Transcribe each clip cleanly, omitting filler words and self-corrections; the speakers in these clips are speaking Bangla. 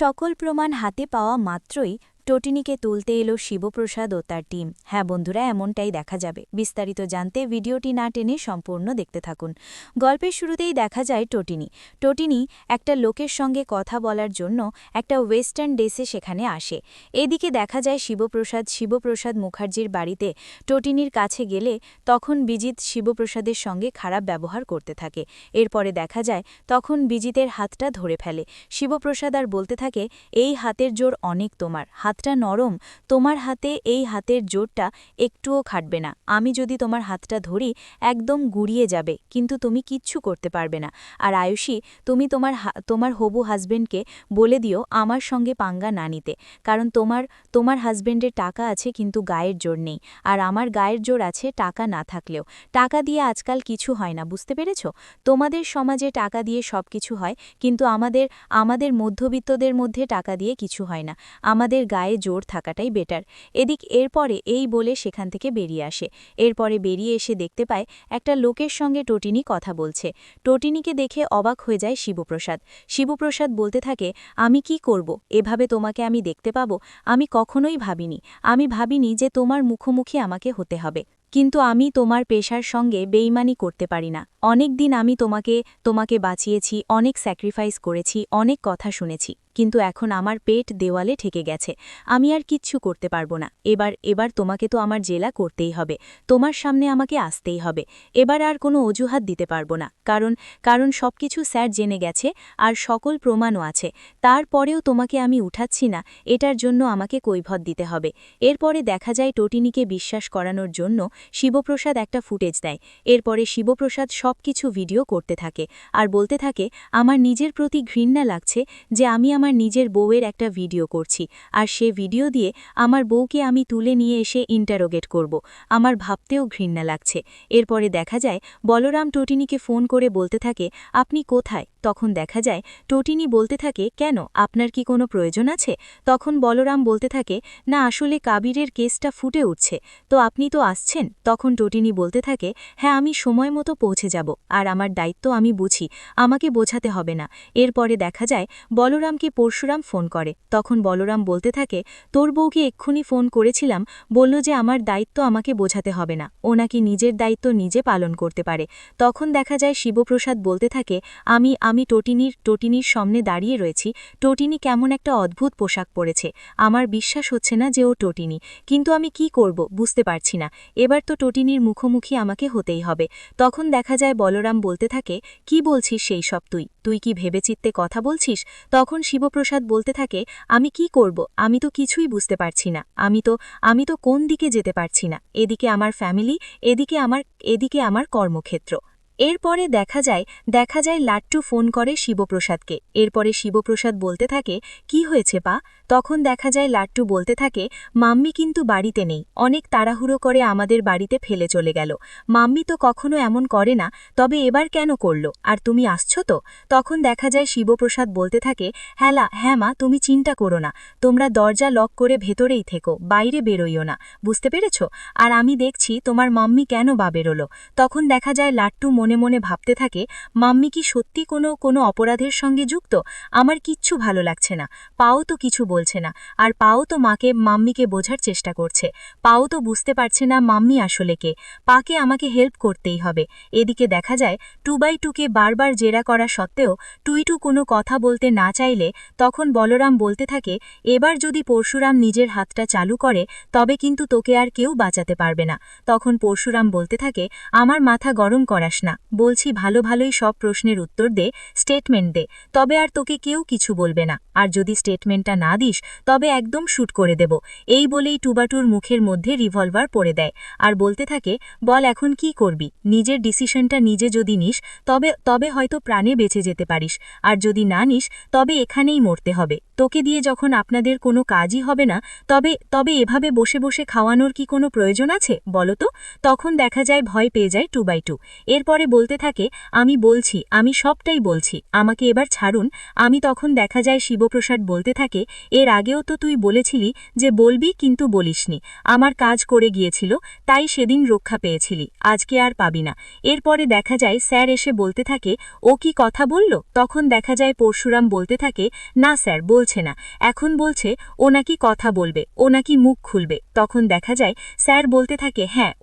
সকল প্রমাণ হাতে পাওয়া মাত্রই টটিনিকে তুলতে এলো শিবপ্রসাদ ও তার টিম। হ্যাঁ বন্ধুরা, এমনটাই দেখা যাবে। বিস্তারিত জানতে ভিডিওটি না টেনে সম্পূর্ণ দেখতে থাকুন। গল্পের শুরুতেই দেখা যায় টটিনি একটা লোকের সঙ্গে কথা বলার জন্য একটা ওয়েস্টার্ন ড্রেসে সেখানে আসে। এদিকে দেখা যায় শিবপ্রসাদ মুখার্জির বাড়িতে টটিনির কাছে গেলে তখন বিজিত শিবপ্রসাদের সঙ্গে খারাপ ব্যবহার করতে থাকে। এরপরে দেখা যায় তখন বিজিতের হাতটা ধরে ফেলে শিবপ্রসাদ আর বলতে থাকে, এই হাতের জোর অনেক, তোমার হাতটা নরম, তোমার হাতে এই হাতের জোরটা একটুও খাটবে না। আমি যদি তোমার হাতটা ধরি একদম গুড়িয়ে যাবে, কিন্তু তুমি কিচ্ছু করতে পারবে না। আর আয়ুষী, তুমি তোমার হবু হাজবেন্ডকে বলে দিও আমার সঙ্গে পাঙ্গা না নিতে, কারণ তোমার হাজবেন্ডের টাকা আছে কিন্তু গায়ের জোর নেই, আর আমার গায়ের জোর আছে টাকা না থাকলেও। টাকা দিয়ে আজকাল কিছু হয় না, বুঝতে পেরেছ? তোমাদের সমাজে টাকা দিয়ে সব কিছু হয়, কিন্তু আমাদের মধ্যবিত্তদের মধ্যে টাকা দিয়ে কিছু হয় না। আমাদের গায়ে জোর থাকাটাই বেটার। এরপরে এই বলে সেখান থেকে বেরিয়ে আসে। এরপরে বেরিয়ে এসে দেখতে পায় একটা লোকের সঙ্গে টটিনি কথা বলছে। টটিনিকে দেখে অবাক হয়ে যায় শিবপ্রসাদ বলতে থাকে, আমি কি করব? এভাবে তোমাকে আমি দেখতে পাবো? আমি কখনোই ভাবিনি যে তোমার মুখোমুখি আমাকে হতে হবে। কিন্তু আমি তোমার পেশার সঙ্গে বেইমানি করতে পারি না। অনেক দিন আমি তোমাকে বাঁচিয়েছি, অনেক স্যাক্রিফাইস করেছি, অনেক কথা শুনেছি, কিন্তু এখন আমার পেট দেওয়ালে ঠেকে গেছে। আমি আর কিচ্ছু করতে পারবো না। এবার তোমাকে তো আমার জেলা করতেই হবে, তোমার সামনে আমাকে আসতেই হবে। এবার আর কোনো অজুহাত দিতে পারবো না, কারণ সবকিছু স্যার জেনে গেছে আর সকল প্রমাণও আছে। তারপরেও তোমাকে আমি উঠাচ্ছি না, এটার জন্য আমাকে কৈফিয়ত দিতে হবে। এরপরে দেখা যায় টটিনিকে বিশ্বাস করানোর জন্য শিবপ্রসাদ একটা ফুটেজ দেয়। এরপরে শিবপ্রসাদ সবকিছু ভিডিও করতে থাকে আর বলতে থাকে, আমার নিজের প্রতি ঘৃণা লাগছে যে আমি আমার নিজের বউয়ের একটা ভিডিও করছি, আর সে ভিডিও দিয়ে আমার বউকে আমি তুলে নিয়ে এসে ইন্টারোগেট করব। আমার ভাবতেও ঘৃণা লাগছে। এরপরে দেখা যায় বলরাম টটিনিকে ফোন করে বলতে থাকে, আপনি কোথায়? তখন দেখা যায় টটিনি বলতে থাকে, কেন, আপনার কি কোনো প্রয়োজন আছে? তখন বলরাম বলতে থাকে, না আসলে কাবিরের কেসটা ফুটে উঠছে, তো আপনি তো আসছেন। তখন টটিনি বলতে থাকে, হ্যাঁ আমি সময় মতো পৌঁছে যাব, আর আমার দায়িত্ব আমি বুঝি, আমাকে বোঝাতে হবে না। এরপরে দেখা যায় বলরামকে পরশুরাম ফোন করে। তখন বলরাম বলতে থাকে, তোর বউকে এক্ষুনি ফোন করেছিলাম, বলল যে আমার দায়িত্ব আমাকে বোঝাতে হবে না, ও নাকি নিজের দায়িত্ব নিজে পালন করতে পারে। তখন দেখা যায় শিবপ্রসাদ বলতে থাকে, আমি টটিনির সামনে দাঁড়িয়ে রয়েছি, টটিনি কেমন একটা অদ্ভুত পোশাক পরেছে, আমার বিশ্বাস হচ্ছে না যে ও টটিনি, কিন্তু আমি কি করব বুঝতে পারছি না। এবার তো টটিনির মুখোমুখি আমাকে হতেই হবে। তখন দেখা যায় বলরাম বলতে থাকে, কি বলছিস সেই সব? তুই কি ভেবেচিত্তে কথা বলছিস? তখন শিবপ্রসাদ বলতে থাকে, আমি কি করব? আমি তো কিছুই বুঝতে পারছি না। আমি তো কোন দিকে যেতে পারছি না। এদিকে আমার ফ্যামিলি, এদিকে আমার কর্মক্ষেত্র। এরপরে দেখা যায় লাট্টু ফোন করে শিবপ্রসাদকে। এরপরে শিবপ্রসাদ বলতে থাকে, কি হয়েছে পা? তখন দেখা যায় লাট্টু বলতে থাকে, মাম্মি কিন্তু বাড়িতে নেই, অনেক তাড়াহুড়ো করে আমাদের বাড়িতে ফেলে চলে গেল। মাম্মি তো কখনো এমন করে না, তবে এবার কেন করল? আর তুমি আসছো তো? তখন দেখা যায় শিবপ্রসাদ বলতে থাকে, হ্যাঁ মা, তুমি চিন্তা করো না, তোমরা দরজা লক করে ভেতরেই থেকো, বাইরে বেরোইও না, বুঝতে পেরেছ? আর আমি দেখছি তোমার মাম্মি কেন বা বেরোলো। তখন দেখা যায় লাট্টু মনে মনে ভাবতে থাকে, মাম্মি কি সত্যি কোনো অপরাধের সঙ্গে যুক্ত? আমার কিচ্ছু ভালো লাগছে না। পাও তো কিছু বলছে না, আর পাও তো মাম্মিকে বোঝার চেষ্টা করছে। পাও তো বুঝতে পারছে না মাম্মি আসলে কে। পাকে আমাকে হেল্প করতেই হবে। এদিকে দেখা যায় 2x2কে বারবার জেরা করা সত্ত্বেও টুইটু কোনো কথা বলতে না চাইলে তখন বলরাম বলতে থাকে, এবার যদি পরশুরাম নিজের হাতটা চালু করে তবে কিন্তু তোকে আর কেউ বাঁচাতে পারবে না। তখন পরশুরাম বলতে থাকে, আমার মাথা গরম করাস না, বলছি ভালোই সব প্রশ্নের উত্তর দে, স্টেটমেন্ট দে, তবে আর তোকে কেউ কিছু বলবে না, আর যদি স্টেটমেন্টটা না দিস তবে একদম শুট করে দেব। এই বলেই টুবাটুর মুখের মধ্যে রিভলভার পড়ে দেয় আর বলতে থাকে, বল এখন কি করবি? নিজের ডিসিশনটা নিজে যদি নিস তবে হয়তো প্রাণে বেঁচে যেতে পারিস, আর যদি না নিস তবে এখানেই মরতে হবে। তোকে দিয়ে যখন আপনাদের কোনো কাজই হবে না, তবে এভাবে বসে বসে খাওয়ানোর কি কোনো প্রয়োজন আছে বলো তো? তখন দেখা যায় ভয় পেয়ে যায় 2x2। এরপরে বলতে থাকে, আমি সবটাই বলছি, আমাকে এবার ছাড়ুন। তখন দেখা যায় শিবপ্রসাদ বলতে থাকে, এর আগেও তো তুই বলেছিলি যে বলবি, কিন্তু বলিসনি, আমার কাজ করে গিয়েছিল, তাই সেদিন রক্ষা পেয়েছিলি, আজকে আর পাবি না। এরপরে দেখা যায় স্যার এসে বলতে থাকে, ও কি কথা বলল? তখন দেখা যায় পরশুরাম বলতে থাকে, না স্যার, বলছি বলছে না, এখন বলছে ও নাকি কথা বলবে, ও নাকি মুখ খুলবে। তখন দেখা যায় স্যার বলতে থাকে, হ্যাঁ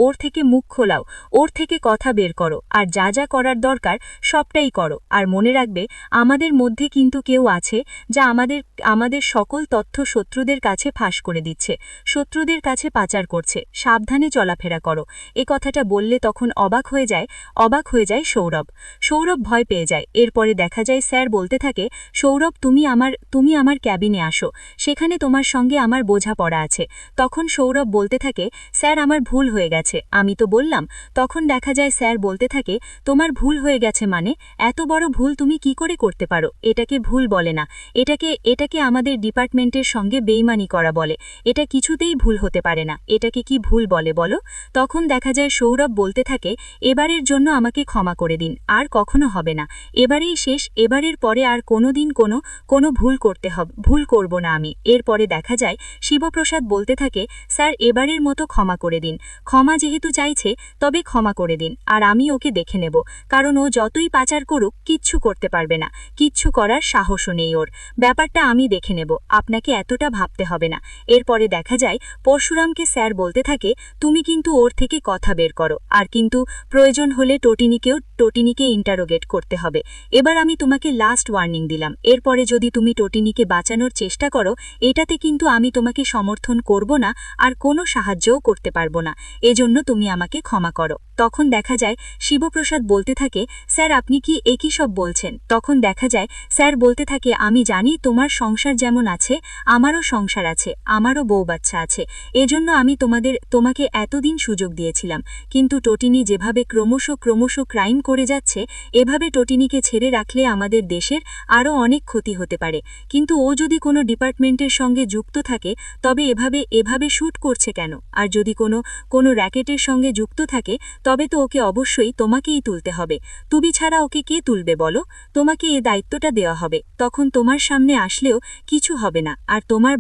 ওর থেকে মুখ খোলাও, ওর থেকে কথা বের করো, আর যা যা করার দরকার সবটাই করো। আর মনে রাখবে আমাদের মধ্যে কিন্তু কেউ আছে যা আমাদের সকল তথ্য শত্রুদের কাছে ফাঁস করে দিচ্ছে, শত্রুদের কাছে পাচার করছে, সাবধানে চলাফেরা করো। এ কথাটা বললে তখন অবাক হয়ে যায় সৌরভ ভয় পেয়ে যায়। এরপরে দেখা যায় স্যার বলতে থাকে, সৌরভ তুমি আমার ক্যাবিনে আসো, সেখানে তোমার সঙ্গে আমার বোঝাপড়া আছে। তখন সৌরভ বলতে থাকে, স্যার আমার ভুল হয়ে গেছে, আমি তো বললাম। তখন দেখা যায় স্যার বলতে থাকে, তোমার ভুল হয়ে গেছে মানে? এত বড় ভুল তুমি কি করে করতে পারো? এটাকে ভুল বলে না, এটাকে আমাদের ডিপার্টমেন্টের সঙ্গে বেইমানি করা বলে। এটা কিছুতেই ভুল হতে পারে না, এটাকে কি ভুল বলে বলো? তখন দেখা যায় সৌরভ বলতে থাকে, এবারের জন্য আমাকে ক্ষমা করে দিন, আর কখনো হবে না, এবারেই শেষ, এবারের পরে আর কোনোদিন কোনো ভুল করব না আমি। এরপরে দেখা যায় শিবপ্রসাদ বলতে থাকে, স্যার এবারের মতো ক্ষমা করে দিন, ক্ষমা যেহেতু চাইছে তবে ক্ষমা করে দিন, আর আমি ওকে দেখে নেব, কারণ ও যতই পাচার করুক কিচ্ছু করতে পারবে না, কিচ্ছু করার সাহসও নেই ওর, ব্যাপারটা আমি দেখে নেব, আপনাকে এতটা ভাবতে হবে না। এরপরে দেখা যায় পরশুরামকে স্যার বলতে থাকে, তুমি কিন্তু ওর থেকে কথা বের করো, আর কিন্তু প্রয়োজন হলে টটিনিকে ইন্টারোগেট করতে হবে। এবার আমি তোমাকে লাস্ট ওয়ার্নিং দিলাম, এরপরে যদি তুমি টটিনিকে বাঁচানোর চেষ্টা করো, এটাতে কিন্তু আমি তোমাকে সমর্থন করব না, আর কোনো সাহায্যও করতে পারবো না, এজন্য তুমি আমাকে ক্ষমা করো। তখন দেখা যায় শিবপ্রসাদ বলতে থাকে, স্যার আপনি কি একই সব বলছেন? তখন দেখা যায় স্যার বলতে থাকে, আমি জানি তোমার সংসার যেমন আছে আমারও সংসার আছে, আমারও বউ বাচ্চা আছে, এজন্য আমি তোমাকে এতদিন সুযোগ দিয়েছিলাম, কিন্তু টটিনি যেভাবে ক্রমশ ক্রাইম করে যাচ্ছে, এভাবে টটিনিকে ছেড়ে রাখলে আমাদের দেশের আরও অনেক ক্ষতি হতে পারে। কিন্তু ও যদি কোনো ডিপার্টমেন্টের সঙ্গে যুক্ত থাকে তবে এভাবে শ্যুট করছে কেন? আর যদি কোনো র্যাকেটের সঙ্গে যুক্ত থাকে তবে তো ওকে অবশ্যই তোমাকেই তুলতে হবে। তুমি ছাড়া ওকে কে তুলবে বলো? তোমাকে এ দায়িত্বটা দেওয়া হবে, তখন তোমার সামনে আসলেও কিছু হবে না। আর তোমার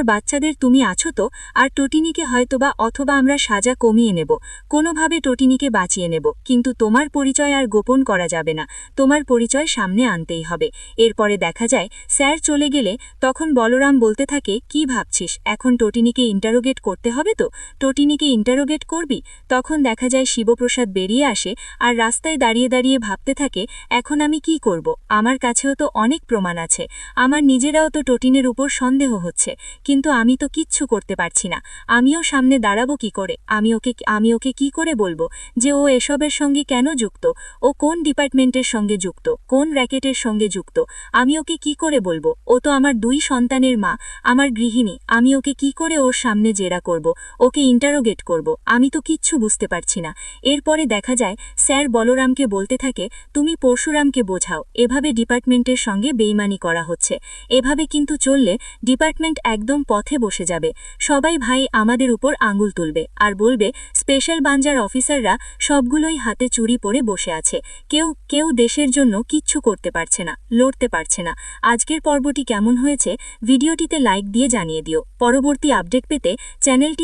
বাচ্চাদের তুমি আছো তো, আর টটিনিকে হয়তোবা অথবা আমরা সাজা কমিয়ে নেব, কোনোভাবে টটিনিকে বাঁচিয়ে নেব, কিন্তু তোমার পরিচয় আর গোপন করা যাবে না, তোমার পরিচয় সামনে আনতেই হবে। এরপরে দেখা যায় স্যার চলে গেলে তখন বলরাম বলতে থাকে, কি ভাবছিস এখন টটিনিকে ইন্টারোগেট করতে হবে তো? টটিনিকে ইন্টারোগেট করবি? তখন দেখা যায় শিবপ্রসাদ বেরিয়ে আসে আর রাস্তায় দাঁড়িয়ে দাঁড়িয়ে ভাবতে থাকে, এখন আমি কি করব? আমার কাছেও তো অনেক প্রমাণ আছে, আমার নিজেরাও তো টটিনের উপর সন্দেহ হচ্ছে, কিন্তু আমি তো কিচ্ছু করতে পারছি না, আমিও সামনে দাঁড়াবো কি করে? আমি ওকে কি করে বলবো যে ও এসবের সঙ্গে কেন যুক্ত, ও কোন ডিপার্টমেন্টের সঙ্গে যুক্ত, কোন র্যাকেটের সঙ্গে যুক্ত? আমি ওকে কি করে বলবো? ও তো আমার 2 সন্তানের মা, আমার গৃহিণী, আমি ওকে কি করে ওর সামনে জেরা করব, ওকে ইন্টারোগেট করব? আমি তো কিচ্ছু বুঝতে পারছি না। এরপরে দেখা যায় স্যার বলরামকে বলতে থাকে, তুমি পরশুরামকে বোঝাও, এভাবে ডিপার্টমেন্টের সঙ্গে বেইমানি করা হচ্ছে, এভাবে কিন্তু চললে ডিপার্টমেন্ট একদম পথে বসে যাবে, সবাই ভাই আমাদের উপর আঙুল তুলবে আর বলবে স্পেশাল ব্রাঞ্চের অফিসাররা সবগুলোই হাতে চুরি পরে বসে আছে, কেউ দেশের জন্য কিচ্ছু করতে পারছে না, লড়তে পারছে না। আজকের পর্বটি কেমন হয়েছে ভিডিওটিতে লাইক দিয়ে জানিয়ে দিও। পরবর্তী আপডেট পেতে চ্যানেলটি